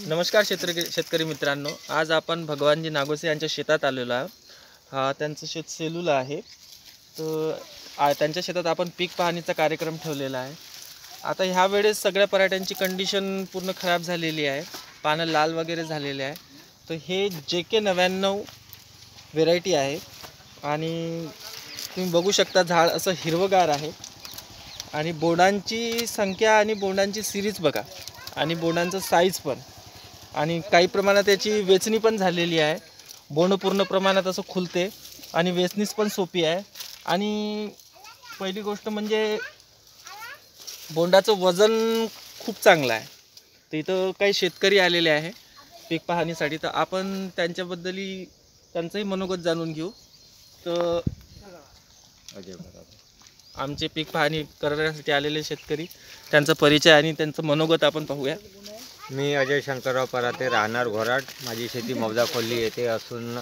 नमस्कार शेतकरी मित्रांनो, आज आपण भगवानजी नागोसे यांच्या शेतात आलेलो आहोत. हा त्यांचं शेत सेलूला आहे. तर त्यांच्या शेतात आपण पीक पाहणीचा कार्यक्रम ठेवलेला आहे. आता ह्या वेळेस सगळ्या पराठ्यांची कंडिशन पूर्ण खराब झालेली आहे, पानं लाल वगैरे झालेले आहे. तर हे JK99 व्हेरायटी आहे आणि तुम्ही बघू शकता झाड असं हिरवगार आहे आणि बोंडांची संख्या आणि बोंडांची सिरीज बघा आणि बोंडांचं साईज पण आणि काही प्रमाणात त्याची वेचणी पण झालेली आहे. बोंड पूर्ण प्रमाणात असं खुलते आणि वेचणीस पण सोपी आहे. आणि पहिली गोष्ट म्हणजे बोंडाचं वजन खूप चांगलं आहे. तर इथं काही शेतकरी आलेले आहे पीक पाहणीसाठी, तर आपण त्यांचंही मनोगत जाणून घेऊ. तर आमचे पीक पाहणी करण्यासाठी आलेले शेतकरी, त्यांचा परिचय आणि त्यांचं मनोगत आपण पाहूया. मी अजय शंकरराव पराते, राहणार घोराट. माझी शेती मौजा खोली येथे असून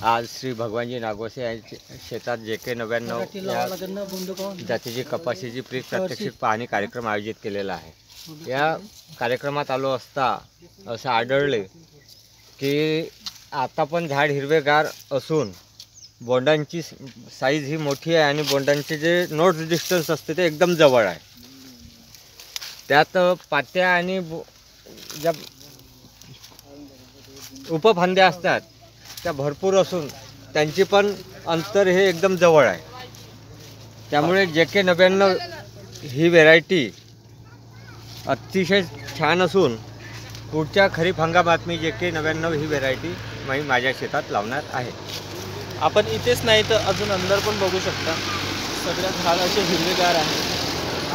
आज श्री भगवानजी नागोसे यांच्या शेतात JK99 या जातीची कपाशीची पीक प्रात्यक्षिक पाहणी कार्यक्रम आयोजित केलेला आहे. या कार्यक्रमात आलो असता असं आढळले की आता पण झाड हिरवेगार असून बोंडांची साईज ही मोठी आहे आणि बोंडांचे जे नोट डिस्टन्स असते ते एकदम जवळ आहे. त्यात पात्या आणि ज्या उपफांद्या असतात त्या भरपूर असून त्यांची पण अंतर हे एकदम जवळ आहे. त्यामुळे JK99 ही व्हेरायटी अतिशय छान असून पुढच्या खरीप हंगामात मी JK99 ही व्हेरायटी मी माझ्या शेतात लावणार आहे. आपण इथेच नाही तर अजून अंदर पण बघू शकता, सगळ्या झाड असे हिरवेगार आहे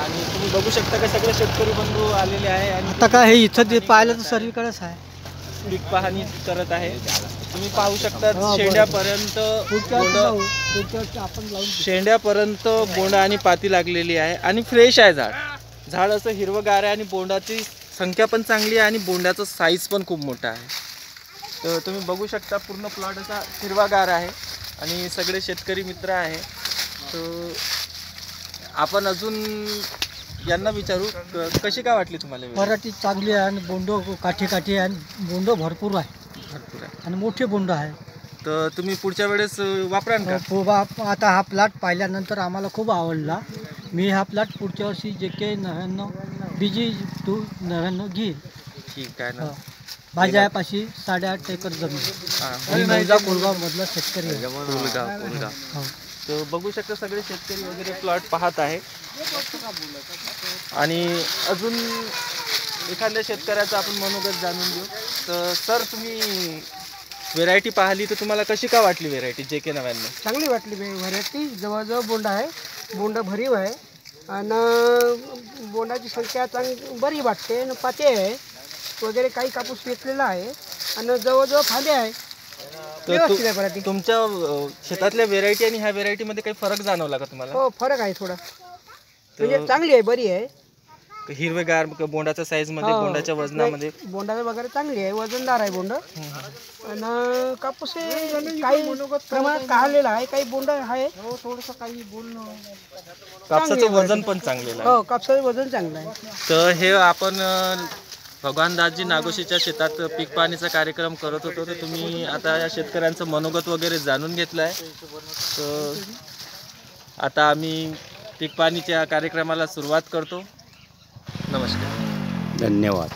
आणि तुम्ही बघू शकता का सगळे शेतकरी बंधू आलेले आहे. आणि आता काय हे इथं ते पाहिलं तर सर्वीकडेच आहे, पीक पाहणी करत आहे. तुम्ही पाहू शकता शेंड्यापर्यंत बोंड आणि पाती लागलेली आहे आणि फ्रेश आहे झाड असं हिरवगार आहे आणि बोंडाची संख्या पण चांगली आहे आणि बोंडाचं साईज पण खूप मोठा आहे. तर तुम्ही बघू शकता पूर्ण प्लॉट असा हिरवागार आहे आणि सगळे शेतकरी मित्र आहे. तर आपण अजून यांना विचारू कशी काय वाटली तुम्हाला व्हरायटी चांगली आहे आणि बोंड काठी आहे आणि बोंड भरपूर आहे आणि मोठे बोंड आहे. तर तुम्ही पुढच्या वेळेस वापराल का? आता हा प्लॉट पाहिल्यानंतर आम्हाला खूप आवडला. मी हा प्लॉट पुढच्या वर्षी JK99 BG299 घेईल. ठीक आहे ना. माझ्या यापाशी 8.5 एकर जमीन मौजा कोलगाव मधला शेतकरी आहे. कोलगाव. तर बघू शकता सगळे शेतकरी वगैरे प्लॉट पाहत आहे आणि अजून एखाद्या शेतकऱ्याचं आपण मनोगत जाणून घेऊ. तर सर, तुम्ही व्हेरायटी पाहिली तर तुम्हाला कशी का वाटली व्हेरायटी JK99? चांगली वाटली व्हेरायटी. जवळजवळ बोंड आहे, बोंड भरीव आहे आणि बोंडाची संख्या बरी वाटते आणि पाते आहे वगैरे. काही कापूस वेचलेला आहे आणि जवळजवळ फांदे आहे. तर तुमच्या शेतातल्या व्हेरायटी आणि ह्या व्हेरायटीमध्ये काही फरक जाणवला का तुम्हाला? हो, फरक आहे थोडा. म्हणजे चांगली आहे, बरी आहे. हिरवेगार बोंडाच्या साईज मध्ये, बोंडाच्या वजनामध्ये बोंडाचं वगैरे चांगली आहे, वजनदार आहे बोंड. आणि कापूस काही प्रमाणात काढलेला आहे, काही बोंड आहे थोडंसं, काही बोंड कापसाचं वजन पण चांगलेलं आहे. हो, कापसाचं वजन चांगलं आहे. तर हे आपण भगवानदासजी नागोसेच्या शेतात पीक पाहणीचा कार्यक्रम करत होतो. तर तुम्ही आता या शेतकऱ्यांचं मनोगत वगैरे जाणून घेतलं आहे. तर आता आम्ही पीक पाहणीच्या कार्यक्रमाला सुरुवात करतो. नमस्कार. धन्यवाद.